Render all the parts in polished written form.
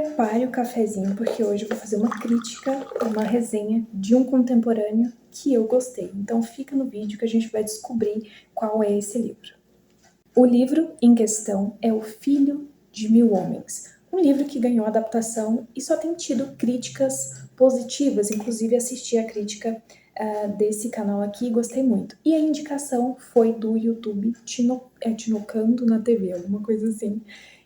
Prepare o cafezinho, porque hoje eu vou fazer uma crítica, uma resenha de um contemporâneo que eu gostei. Então fica no vídeo que a gente vai descobrir qual é esse livro. O livro em questão é O Filho de Mil Homens, um livro que ganhou adaptação e só tem tido críticas positivas. Inclusive assisti a crítica desse canal aqui e gostei muito. E a indicação foi do YouTube Tinocando na TV, alguma coisa assim.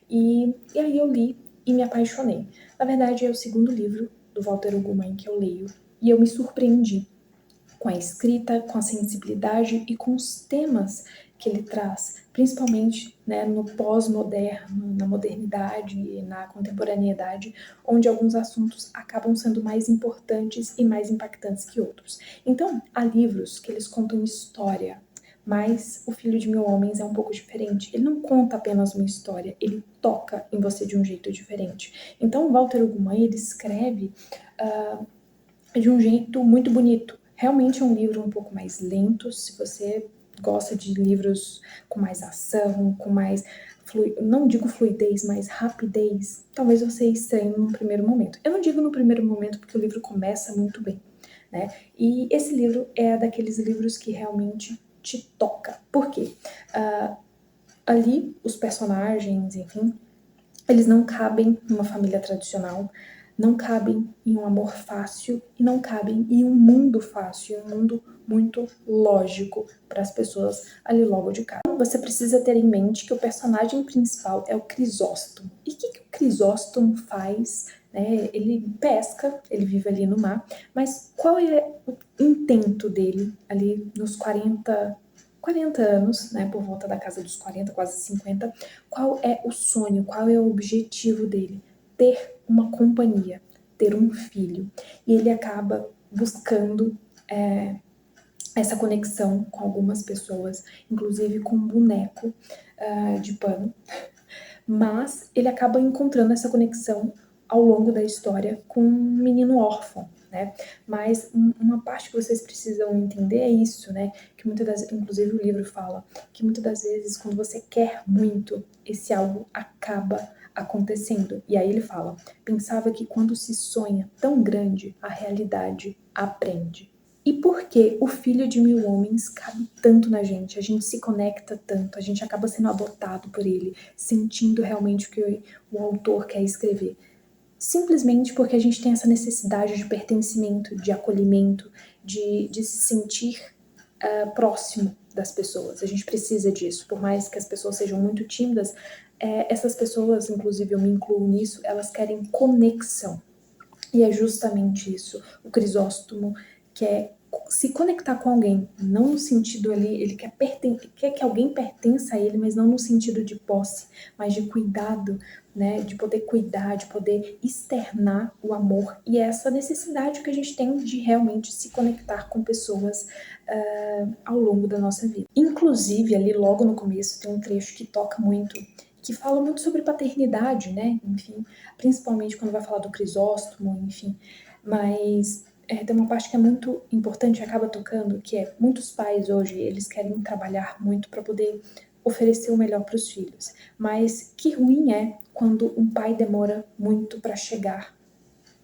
E aí eu li e me apaixonei. Na verdade, é o segundo livro do Walter Ugumãe que eu leio e eu me surpreendi com a escrita, com a sensibilidade e com os temas que ele traz, principalmente, né, no pós-moderno, na modernidade e na contemporaneidade, onde alguns assuntos acabam sendo mais importantes e mais impactantes que outros. Então, há livros que eles contam história, mas O Filho de Mil Homens é um pouco diferente. Ele não conta apenas uma história, ele toca em você de um jeito diferente. Então, Walter Ugumãe, ele escreve de um jeito muito bonito. Realmente é um livro um pouco mais lento, se você gosta de livros com mais ação, com mais, não digo fluidez, mas rapidez, talvez você estranhe no primeiro momento. Eu não digo no primeiro momento porque o livro começa muito bem, né? E esse livro é daqueles livros que realmente te toca. Por quê? Ali, os personagens, enfim, eles não cabem numa família tradicional, não cabem em um amor fácil e não cabem em um mundo fácil, um mundo muito lógico para as pessoas ali logo de cara. Você precisa ter em mente que o personagem principal é o Crisóstomo. E o que o Crisóstomo faz? Né? Ele pesca, ele vive ali no mar, mas qual é o intento dele ali nos 40 anos, né, por volta da casa dos 40, quase 50, qual é o sonho, qual é o objetivo dele? Ter uma companhia, ter um filho. E ele acaba buscando essa conexão com algumas pessoas, inclusive com um boneco de pano, mas ele acaba encontrando essa conexão ao longo da história com um menino órfão, né? Mas uma parte que vocês precisam entender é isso, né? Que muitas das, inclusive o livro fala que muitas das vezes quando você quer muito, esse algo acaba acontecendo. E aí ele fala: pensava que quando se sonha tão grande, a realidade aprende. E por que O Filho de Mil Homens cabe tanto na gente? A gente se conecta tanto, a gente acaba sendo adotado por ele, sentindo realmente o que o autor quer escrever. Simplesmente porque a gente tem essa necessidade de pertencimento, de acolhimento, de se sentir próximo das pessoas. A gente precisa disso. Por mais que as pessoas sejam muito tímidas, essas pessoas, inclusive eu me incluo nisso, elas querem conexão. E é justamente isso. O Crisóstomo quer se conectar com alguém, não no sentido ali, ele quer que alguém pertença a ele, mas não no sentido de posse, mas de cuidado, né, de poder cuidar, de poder externar o amor e essa necessidade que a gente tem de realmente se conectar com pessoas ao longo da nossa vida. Inclusive, ali logo no começo tem um trecho que toca muito, que fala muito sobre paternidade, né, enfim, principalmente quando vai falar do Crisóstomo, enfim, mas tem uma parte que é muito importante e acaba tocando, que é muitos pais hoje, eles querem trabalhar muito para poder oferecer o melhor para os filhos, mas que ruim é quando um pai demora muito para chegar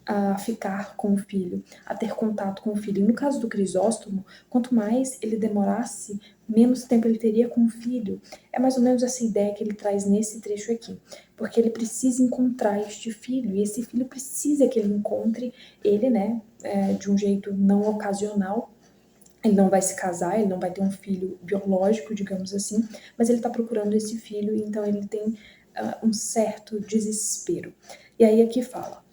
a ficar com o filho, a ter contato com o filho. E no caso do Crisóstomo, quanto mais ele demorasse, menos tempo ele teria com o filho. É mais ou menos essa ideia que ele traz nesse trecho aqui, porque ele precisa encontrar este filho, e esse filho precisa que ele encontre ele, né, de um jeito não ocasional. Ele não vai se casar, ele não vai ter um filho biológico, digamos assim, mas ele está procurando esse filho, então ele tem um certo desespero. E aí aqui fala: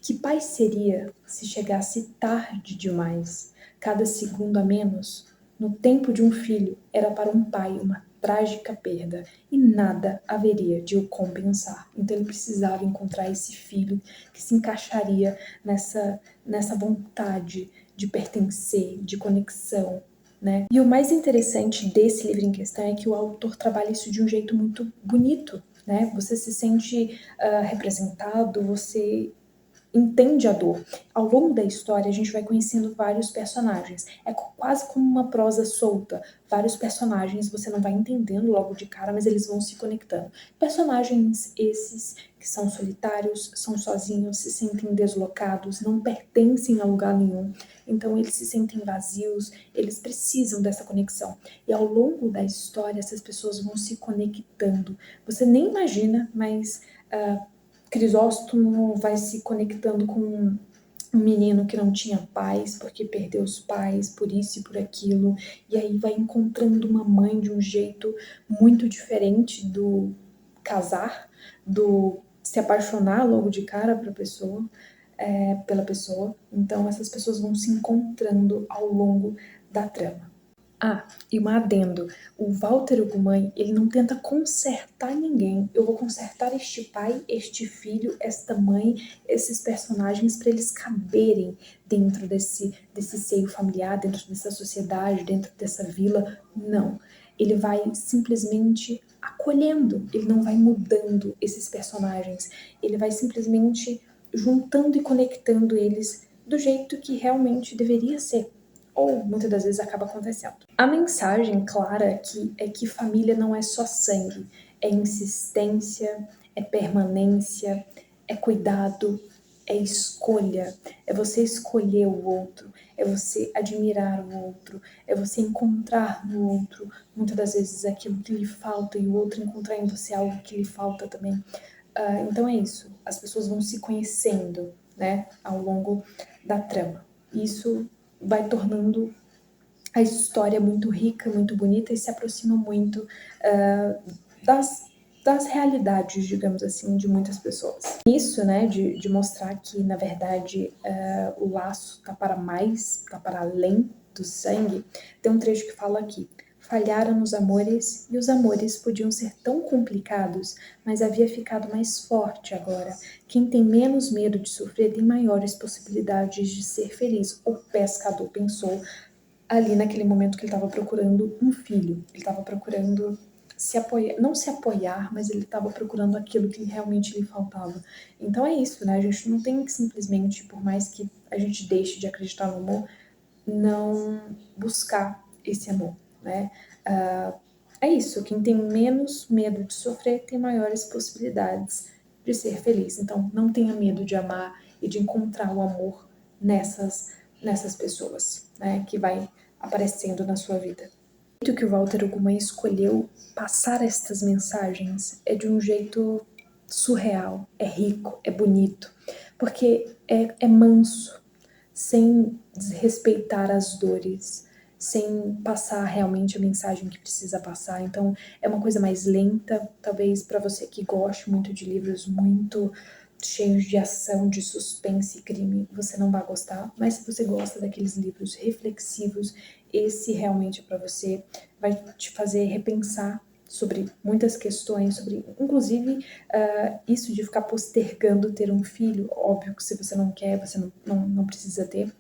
que pai seria se chegasse tarde demais? Cada segundo a menos, no tempo de um filho, era para um pai uma trágica perda, e nada haveria de o compensar. Então ele precisava encontrar esse filho que se encaixaria nessa vontade de pertencer, de conexão, né? E o mais interessante desse livro em questão é que o autor trabalha isso de um jeito muito bonito, né? Você se sente representado, você entende a dor. Ao longo da história, a gente vai conhecendo vários personagens. É quase como uma prosa solta. Vários personagens você não vai entendendo logo de cara, mas eles vão se conectando. Personagens esses que são solitários, são sozinhos, se sentem deslocados, não pertencem a lugar nenhum. Então eles se sentem vazios, eles precisam dessa conexão. E ao longo da história, essas pessoas vão se conectando. Você nem imagina, mas Crisóstomo vai se conectando com um menino que não tinha pais, porque perdeu os pais, por isso e por aquilo, e aí vai encontrando uma mãe de um jeito muito diferente do casar, do se apaixonar logo de cara pela pessoa. Então essas pessoas vão se encontrando ao longo da trama. Ah, e um adendo. O Walter Ugumãe, ele não tenta consertar ninguém. Eu vou consertar este pai, este filho, esta mãe, esses personagens para eles caberem dentro desse seio familiar, dentro dessa sociedade, dentro dessa vila. Não. Ele vai simplesmente acolhendo, ele não vai mudando esses personagens. Ele vai simplesmente juntando e conectando eles do jeito que realmente deveria ser, ou muitas das vezes acaba acontecendo. A mensagem clara aqui é que família não é só sangue, é insistência, é permanência, é cuidado, é escolha, é você escolher o outro, é você admirar o outro, é você encontrar no outro muitas das vezes aquilo que lhe falta e o outro encontrar em você algo que lhe falta também. Então é isso, as pessoas vão se conhecendo, né, ao longo da trama. Isso vai tornando a história muito rica, muito bonita e se aproxima muito das realidades, digamos assim, de muitas pessoas. Isso, né, de mostrar que, na verdade, o laço tá para mais, tá para além do sangue, tem um trecho que fala aqui: falharam nos amores e os amores podiam ser tão complicados, mas havia ficado mais forte agora. Quem tem menos medo de sofrer tem maiores possibilidades de ser feliz. O pescador pensou ali naquele momento que ele estava procurando um filho. Ele estava procurando se apoiar, não se apoiar, mas ele estava procurando aquilo que realmente lhe faltava. Então é isso, né? A gente não tem que simplesmente, por mais que a gente deixe de acreditar no amor, não buscar esse amor, né? É isso, quem tem menos medo de sofrer tem maiores possibilidades de ser feliz. Então não tenha medo de amar e de encontrar o amor nessas pessoas, né? Que vai aparecendo na sua vida. O jeito que o Walter Ugumãe escolheu passar estas mensagens é de um jeito surreal, é rico, é bonito, porque é manso, sem desrespeitar as dores, sem passar realmente a mensagem que precisa passar. Então é uma coisa mais lenta, talvez para você que goste muito de livros muito cheios de ação, de suspense e crime, você não vai gostar, mas se você gosta daqueles livros reflexivos, esse realmente é para você, vai te fazer repensar sobre muitas questões, sobre inclusive isso de ficar postergando ter um filho. Óbvio que se você não quer, você não precisa ter,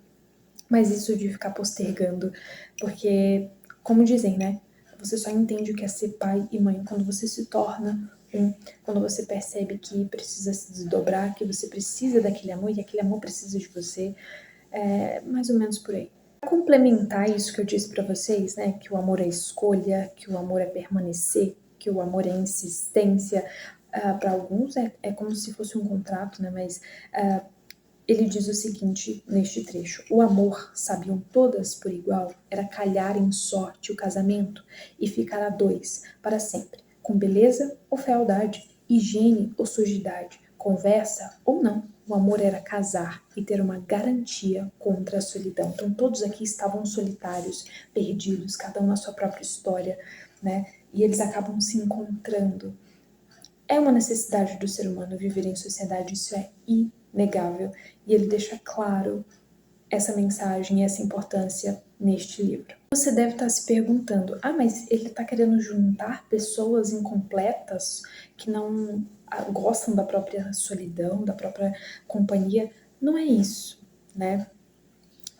mas isso de ficar postergando, porque, como dizem, né? Você só entende o que é ser pai e mãe quando você se torna quando você percebe que precisa se desdobrar, que você precisa daquele amor e aquele amor precisa de você. É mais ou menos por aí. Para complementar isso que eu disse para vocês, né? Que o amor é escolha, que o amor é permanecer, que o amor é insistência. Para alguns é como se fosse um contrato, né? Mas ele diz o seguinte neste trecho: o amor, sabiam todas por igual, era calhar em sorte o casamento e ficar a dois para sempre, com beleza ou fealdade, higiene ou sujidade, conversa ou não. O amor era casar e ter uma garantia contra a solidão. Então todos aqui estavam solitários, perdidos, cada um na sua própria história, né? E eles acabam se encontrando. É uma necessidade do ser humano viver em sociedade, isso é inegável. E ele deixa claro essa mensagem e essa importância neste livro. Você deve estar se perguntando: mas ele está querendo juntar pessoas incompletas que não gostam da própria solidão, da própria companhia? Não é isso, né?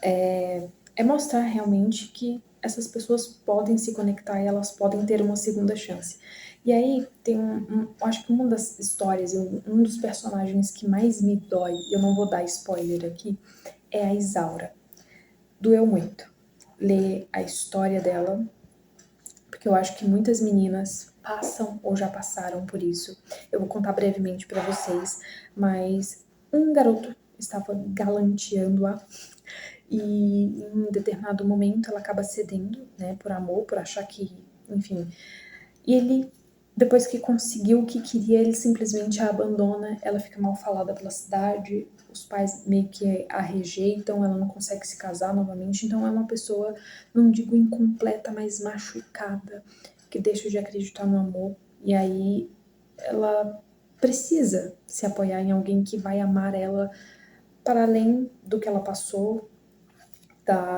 É mostrar realmente que essas pessoas podem se conectar e elas podem ter uma segunda chance. E aí tem acho que uma das histórias, um dos personagens que mais me dói, eu não vou dar spoiler aqui, é a Isaura. Doeu muito ler a história dela, porque eu acho que muitas meninas passam ou já passaram por isso. Eu vou contar brevemente para vocês, mas um garoto estava galanteando-a e em um determinado momento ela acaba cedendo, né, por amor, por achar que, enfim. E ele, depois que conseguiu o que queria, ele simplesmente a abandona, ela fica mal falada pela cidade, os pais meio que a rejeitam, ela não consegue se casar novamente, então é uma pessoa, não digo incompleta, mas machucada, que deixa de acreditar no amor, e aí ela precisa se apoiar em alguém que vai amar ela para além do que ela passou,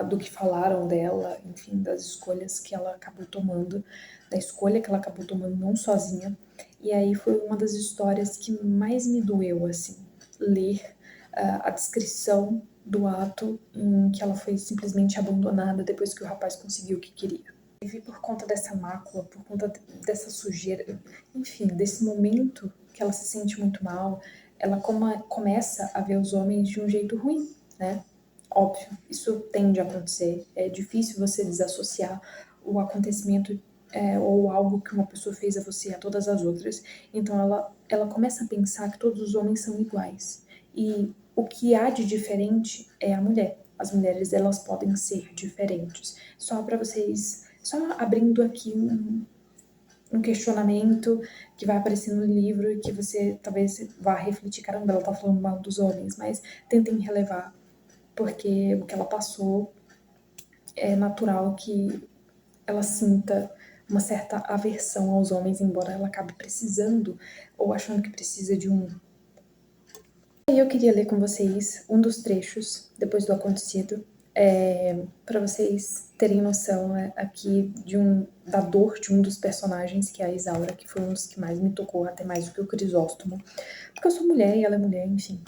do que falaram dela, enfim, das escolhas que ela acabou tomando, da escolha que ela acabou tomando não sozinha. E aí foi uma das histórias que mais me doeu, assim, ler a descrição do ato em que ela foi simplesmente abandonada depois que o rapaz conseguiu o que queria. E por conta dessa mácula, por conta dessa sujeira, enfim, desse momento que ela se sente muito mal, ela começa a ver os homens de um jeito ruim, né? Óbvio, isso tende a acontecer. É difícil você desassociar o acontecimento ou algo que uma pessoa fez a você a todas as outras. Então ela começa a pensar que todos os homens são iguais. E o que há de diferente é a mulher. As mulheres, elas podem ser diferentes. Só para vocês, só abrindo aqui um questionamento que vai aparecer no livro e que você talvez vá refletir, caramba, ela tá falando mal dos homens, mas tentem relevar, porque o que ela passou é natural que ela sinta uma certa aversão aos homens, embora ela acabe precisando ou achando que precisa de um. E eu queria ler com vocês um dos trechos depois do acontecido, para vocês terem noção aqui da dor de um dos personagens, que é a Isaura, que foi um dos que mais me tocou, até mais do que o Crisóstomo, porque eu sou mulher e ela é mulher, enfim.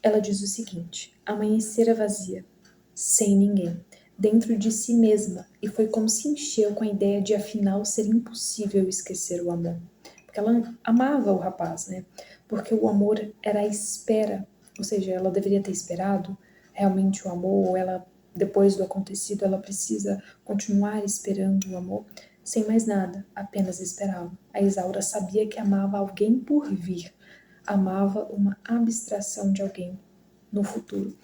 Ela diz o seguinte: amanhecera vazia, sem ninguém, dentro de si mesma, e foi como se encheu com a ideia de afinal ser impossível esquecer o amor. Porque ela amava o rapaz, né? Porque o amor era a espera, ou seja, ela deveria ter esperado realmente o amor, ou ela, depois do acontecido, ela precisa continuar esperando o amor, sem mais nada, apenas esperava. A Isaura sabia que amava alguém por vir, amava uma abstração de alguém no futuro.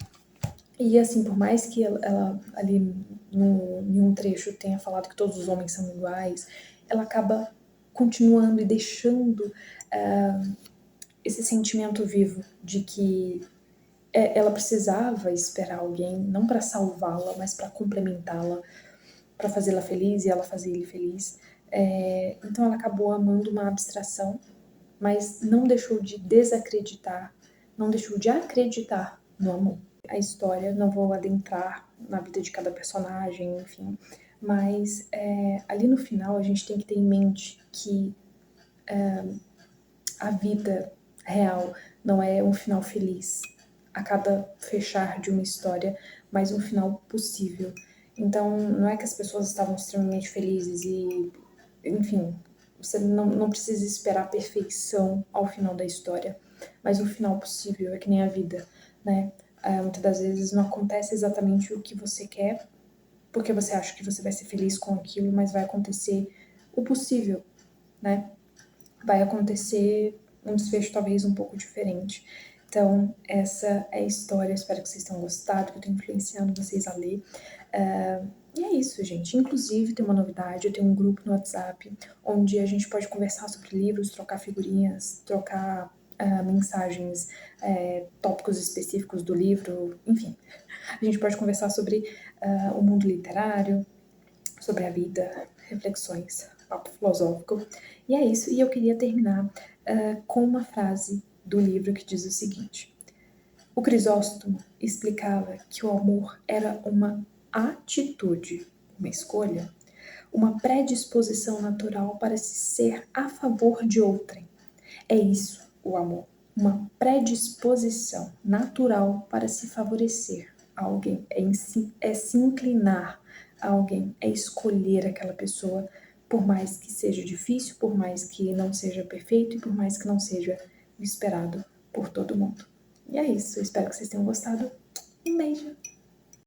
E assim, por mais que ela ali em um trecho tenha falado que todos os homens são iguais, ela acaba continuando e deixando esse sentimento vivo de que ela precisava esperar alguém, não para salvá-la, mas para complementá-la, para fazê-la feliz e ela fazer ele feliz. Então ela acabou amando uma abstração, mas não deixou de desacreditar, não deixou de acreditar no amor. A história, não vou adentrar na vida de cada personagem, enfim, mas ali no final a gente tem que ter em mente que a vida real não é um final feliz a cada fechar de uma história, mas um final possível. Então, não é que as pessoas estavam extremamente felizes e, enfim, você não precisa esperar a perfeição ao final da história, mas um final possível, é que nem a vida, né? Muitas das vezes não acontece exatamente o que você quer, porque você acha que você vai ser feliz com aquilo, mas vai acontecer o possível, né? Vai acontecer um desfecho talvez um pouco diferente. Então, essa é a história. Espero que vocês tenham gostado, que eu tenha influenciado vocês a ler. E é isso, gente. Inclusive, tem uma novidade: eu tenho um grupo no WhatsApp onde a gente pode conversar sobre livros, trocar figurinhas, trocar mensagens, tópicos específicos do livro, enfim. A gente pode conversar sobre o mundo literário, sobre a vida, reflexões, papo filosófico. E é isso, e eu queria terminar com uma frase do livro que diz o seguinte: o Crisóstomo explicava que o amor era uma atitude, uma escolha, uma predisposição natural para se ser a favor de outrem. É isso, o amor, uma predisposição natural para se favorecer a alguém, é se inclinar a alguém, é escolher aquela pessoa por mais que seja difícil, por mais que não seja perfeito e por mais que não seja o esperado por todo mundo. E é isso, eu espero que vocês tenham gostado. Um beijo!